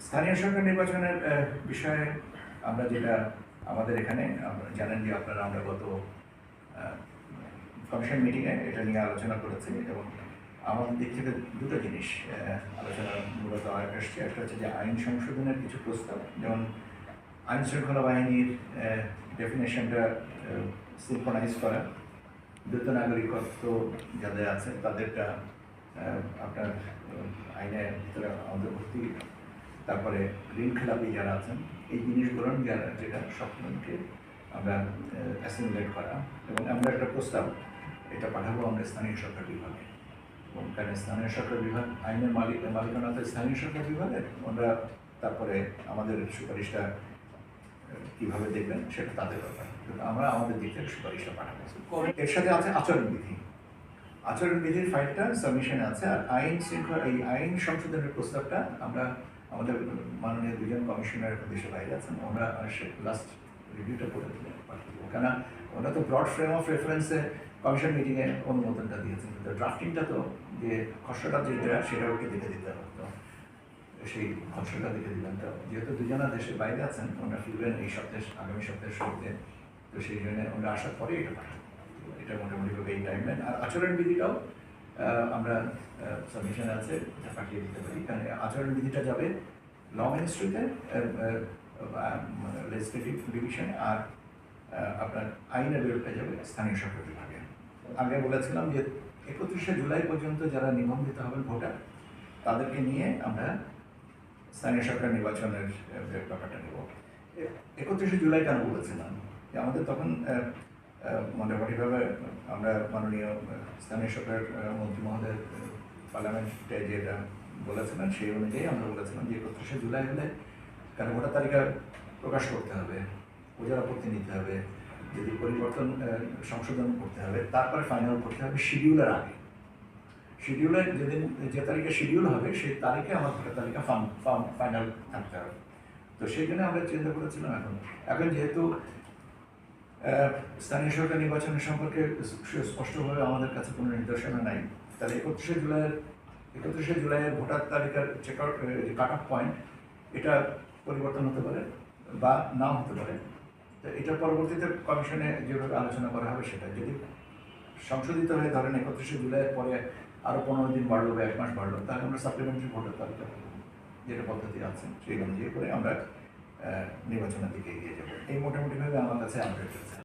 স্থানীয় সরকার নির্বাচনের বিষয়ে আমরা যেটা আমাদের এখানে জানেন যে আপনারা আমরা গত কমিশন মিটিংয়ে এটা নিয়ে আলোচনা করেছি এবং আমাদের দিক থেকে দুটো জিনিস আলোচনা মূলত আসছে। একটা হচ্ছে যে আইন সংশোধনের কিছু প্রস্তাব, যেমন আইন শৃঙ্খলা বাহিনীর ডেফিনেশনটা সিনক্রোনাইজ করা, দ্বৈত নাগরিকত্ব যাদের আছে তাদেরটা আপনার আইনের ভিতরে অন্তর্ভুক্তি, তারপরে ঋণ খেলাপি যারা আছেন এই জিনিসগুলো যেটা সবগুলোকে আমরা অ্যাসিমিলেট করা, এবং আমরা একটা প্রস্তাব এটা পাঠাবো আমরা স্থানীয় সরকার বিভাগে। এবং কারণ স্থানীয় সরকার বিভাগ আইনের মালিকানা তো স্থানীয় সরকার বিভাগের, আমরা তারপরে আমাদের সুপারিশটা কীভাবে দেখবেন সেটা তাদের ব্যাপার, কিন্তু আমরা আমাদের দিক থেকে সুপারিশটা পাঠাবো। এর সাথে আছে আচরণবিধি। আচরণবিধির ফাইলটা সাবমিশনে আছে, আর আইন শৃঙ্খলা এই আইন সংশোধনের প্রস্তাবটা আমরা আমাদের মাননীয় দুজন কমিশনার দেশের বাইরে আছেন, আমরা লাস্ট রিভিউটা করে দিলে পাঠিয়ে দেবো। কেন ওরা তো ব্রড ফ্রেম অফ রেফারেন্সে কমিশন মিটিংয়ে অনুমোদনটা দিয়েছেন, কিন্তু ড্রাফটিংটা তো যে খসড়াটা যেটা সেটা ওকে দেখে দিতে হবে, তো সেই খসড়াটা দেখে দিলাম। তো যেহেতু দুজনা দেশের বাইরে আছেন, ওনারা ফিরবেন এই সপ্তাহে, আগামী সপ্তাহের শুরুতে, তো সেই জন্য ওনারা আসার পরে এটা পাঠাবো। এটা মোটামুটিভাবে এই টাইমলাইন। আর আচরণবিধিটাও আমরা সাবমিশন আছে, এটা পাঠিয়ে দিতে পারি, কারণ আচরণবিধিটা যাবে ল মিনিস্ট্রিতে, লেজিসলেটিভ ডিভিশনে, আর আপনার আইনের বিরুদ্ধে যাবে স্থানীয় সরকার বিভাগে। আগে বলেছিলাম যে 31শে জুলাই পর্যন্ত যারা নিবন্ধিত হবেন ভোটার, তাদেরকে নিয়ে আমরা স্থানীয় সরকার নির্বাচনের ব্যাপারটা নেব। 31শে জুলাই কেন বলেছিলাম যে আমাদের তখন মোটামুটিভাবে আমরা মাননীয় স্থানীয় সরকার মন্ত্রী মহোদয় পার্লামেন্টে যেটা বলেছিলেন সেই অনুযায়ী আমরা বলেছিলাম যে 31শে জুলাই হলে কারণ ভোটার তালিকা প্রকাশ করতে হবে, ওজার আপত্তি নিতে হবে, যদি পরিবর্তন সংশোধন করতে হবে, তারপরে ফাইনাল করতে হবে শিডিউলের আগে। শিডিউলের যেদিন যে তারিখে শিডিউল হবে সেই তারিখে আমার ভোটার তালিকা ফাইনাল থাকতে হবে। তো সেই জন্য আমরা চিন্তা করেছিলাম এখন যেহেতু স্থানীয় সরকার নির্বাচনের সম্পর্কে স্পষ্টভাবে আমাদের কাছে কোনো নির্দেশনা নাই, তাহলে 31শে জুলাইয়ের ভোটার তালিকার check out cut off point এটা পরিবর্তন হতে পারে বা নাও হতে পারে। তো এটা পরবর্তীতে কমিশনে যেভাবে আলোচনা করা হবে সেটা যদি সংশোধিত হয়ে ধরেন 31শে জুলাইয়ের পরে আরও 15 দিন বাড়লো বা 1 মাস বাড়লো, তাহলে আমরা সাপ্লিমেন্টারি ভোটার তালিকা যেটা পদ্ধতি আছে সেই অনুযায়ী করে আমরা নির্বাচনের দিকে এগিয়ে যাবো। এই মোটামুটিভাবে আমার কাছে আপডেট আছে।